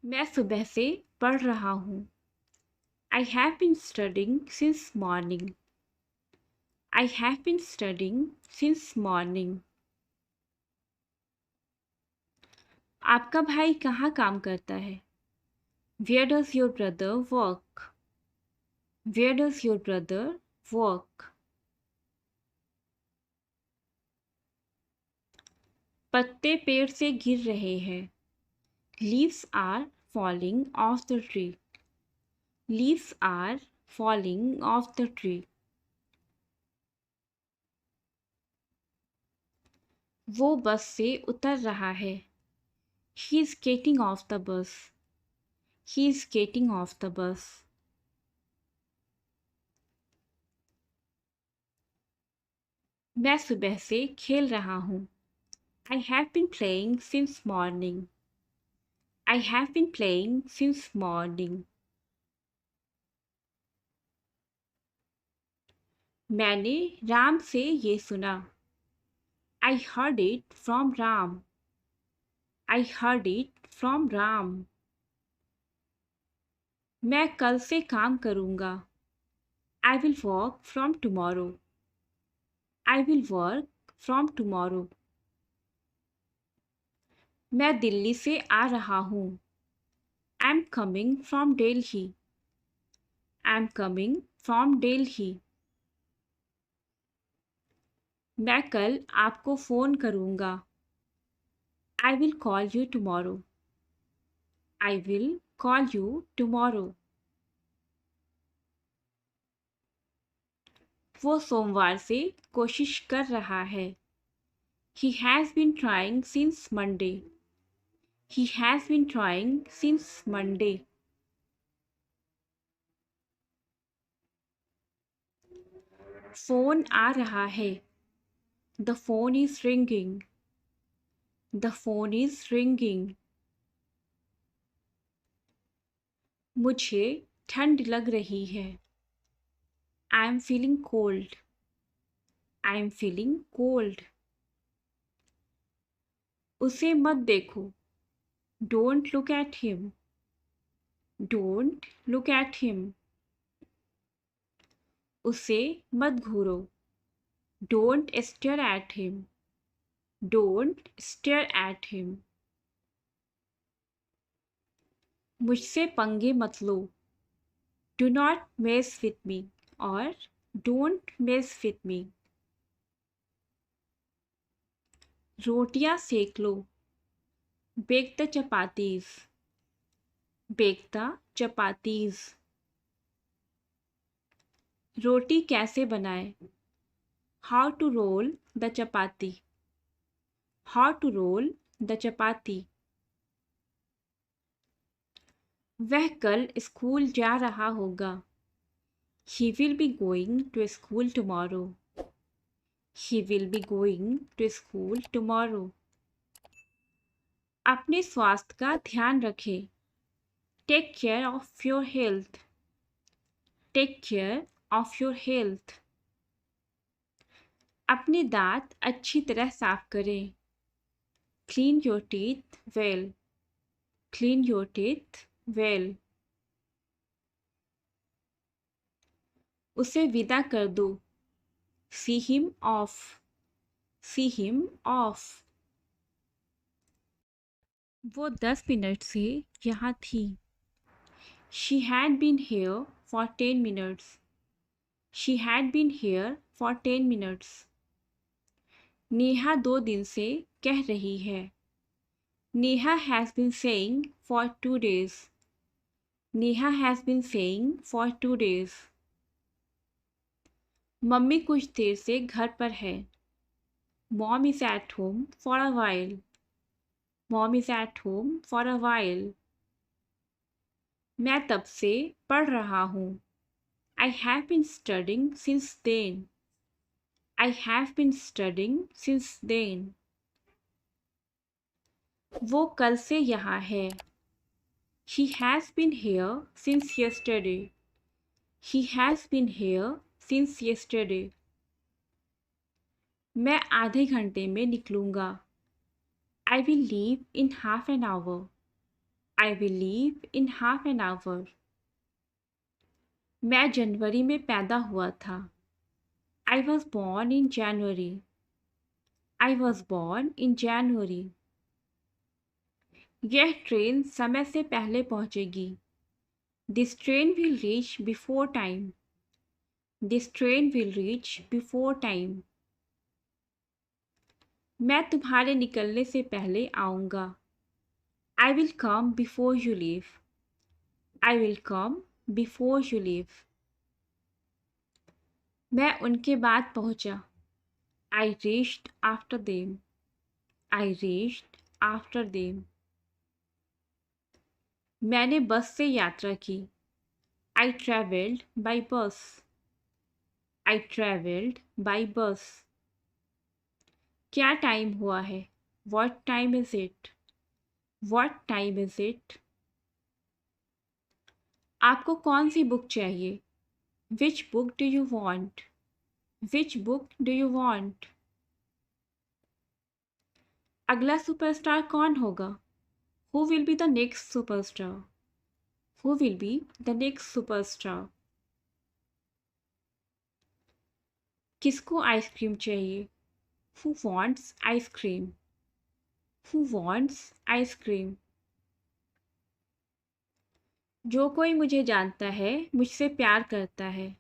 मैं सुबह से पढ़ रहा हूँ। I have been studying since morning. I have been studying since morning. आपका भाई कहाँ काम करता है? Where does your brother work? Where does your brother work? पत्ते पेड़ से गिर रहे हैं। Leaves are falling off the tree. Leaves are falling off the tree. वो बस से उतर रहा है। He is getting off the bus. He is getting off the bus. मैं सुबह से खेल रहा हूँ। I have been playing since morning. I have been playing since morning. मैंने राम से ये सुना। I heard it from Ram. I heard it from Ram. मैं कल से काम करूँगा। I will work from tomorrow. I will work from tomorrow. मैं दिल्ली से आ रहा हूँ। I'm coming from Delhi. I'm coming from Delhi. मैं कल आपको फ़ोन करूँगा। I will call you tomorrow. I will call you tomorrow. वो सोमवार से कोशिश कर रहा है। He has been trying since Monday. He has been trying since Monday. Phone आ रहा है। The phone is ringing. The phone is ringing. मुझे ठंड लग रही है। I am feeling cold. I am feeling cold. उसे मत देखो। Don't look at him. Don't look at him. उसे मत घूरो। Don't stare at him. Don't stare at him. मुझसे पंगे मत लो। Do not mess with me or don't mess with me. रोटियां सेक लो। Bake the chapatis. Bake the chapatis. रोटी कैसे बनाएं? How to roll the chapati. How to roll the chapati. वह कल school जा रहा होगा। He will be going to school tomorrow. He will be going to school tomorrow. अपने स्वास्थ्य का ध्यान रखें। Take care of your health. Take care of your health. अपने दांत अच्छी तरह साफ करें। Clean your teeth well. Clean your teeth well. उसे विदा कर दो। See him off. See him off. वो 10 मिनट से यहाँ थी। She had been here for 10 minutes. She had been here for 10 minutes. Neha 2 दिन से कह रही है। Neha has been saying for 2 days. Neha has been saying for 2 days. Mummy कुछ देर से घर पर है। Mom is at home for a while. Mom is at home for a while. मैं तब से पढ़ रहा हूँ। I have been studying since then. I have been studying since then. वो कल से यहाँ है। He has been here since yesterday. He has been here since yesterday. मैं आधे घंटे में निकलूँगा। I will leave in half an hour. I will leave in half an hour. मैं जनवरी में पैदा हुआ था. I was born in January. I was born in January. यह ट्रेन समय से पहले पहुंचेगी. This train will reach before time. This train will reach before time. मैं तुम्हारे निकलने से पहले आऊँगा. I will come before you leave. I will come before you leave. मैं उनके बाद पहुंचा. I reached after them. I reached after them. मैंने बस से यात्रा की. I traveled by bus. I traveled by bus. क्या टाइम हुआ है? What time is it? What time is it? आपको कौन सी बुक चाहिए? Which book do you want? Which book do you want? अगला सुपरस्टार कौन होगा? Who will be the next superstar? Who will be the next superstar? किसको ice cream चाहिए? Who wants ice cream? Who wants ice cream? जो कोई मुझे जानता है मुझसे प्यार करता है.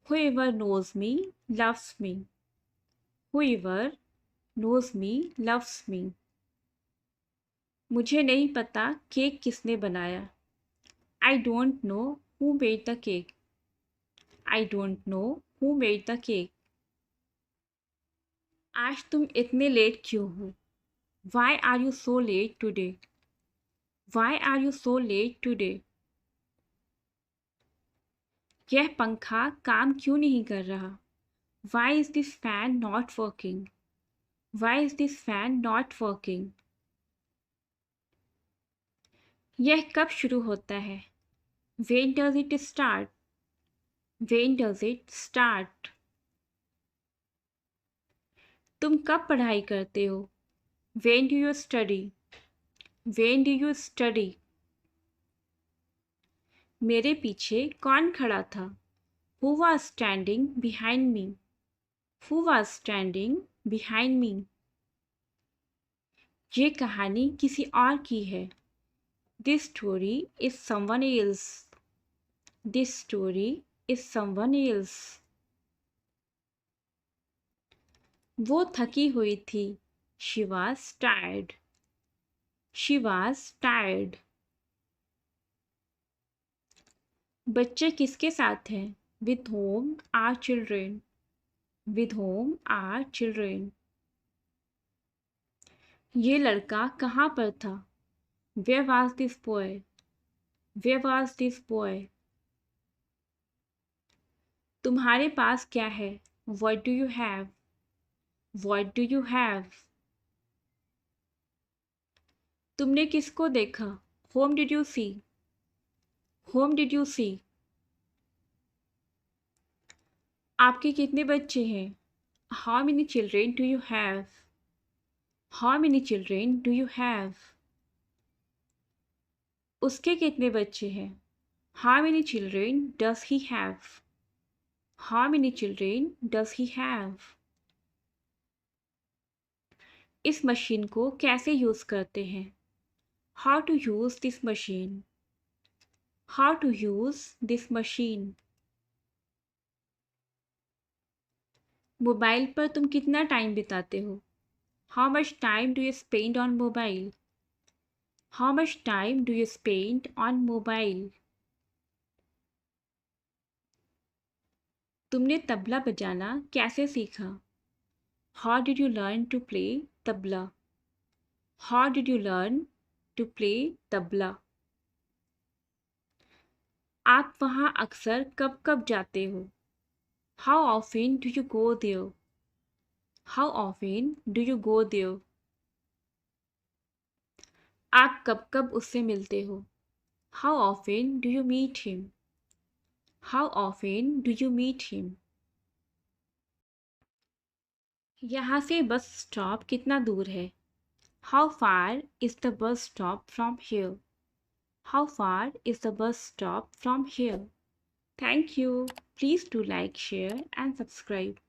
Whoever knows me loves me. Whoever knows me loves me. मुझे नहीं पता केक किसने बनाया. I don't know who made the cake. I don't know who made the cake. आज तुम इतने लेट क्यों हो? Why are you so late today? Why are you so late today? यह पंखा काम क्यों नहीं कर रहा? Why is this fan not working? Why is this fan not working? यह कब शुरू होता है? When does it start? When does it start? तुम कब पढ़ाई करते हो? When do you study? When do you study? मेरे पीछे कौन खड़ा था? Who was standing behind me? Who was standing behind me? ये कहानी किसी और की है. This story is someone else. This story is someone else. वो थकी हुई थी. She was tired. She was tired. बच्चे किसके साथ हैं? With whom are children? With whom are children? ये लड़का कहाँ पर था? Where was this boy? Where was this boy? तुम्हारे पास क्या है? What do you have? What do you have? तुमने किसको देखा? Whom did you see? Whom did you see? आपके कितने बच्चे हैं? How many children do you have? How many children do you have? उसके कितने बच्चे हैं? How many children does he have? How many children does he have? इस machine को कैसे यूज़ करते हैं? How to use this machine? How to use this machine? Mobile पर तुम कितना टाइम बिताते हो? How much time do you spend on mobile? How much time do you spend on mobile? तुमने तबला बजाना कैसे सीखा? How did you learn to play tabla? How did you learn to play tabla? आप वहाँ अक्सर कब कब जाते हो? How often do you go there? How often do you go there? आप कब कब उससे मिलते हो? How often do you meet him? How often do you meet him? यहाँ से बस स्टॉप कितना दूर है? How far is the bus stop from here? How far is the bus stop from here? Thank you. Please do like, share, and subscribe.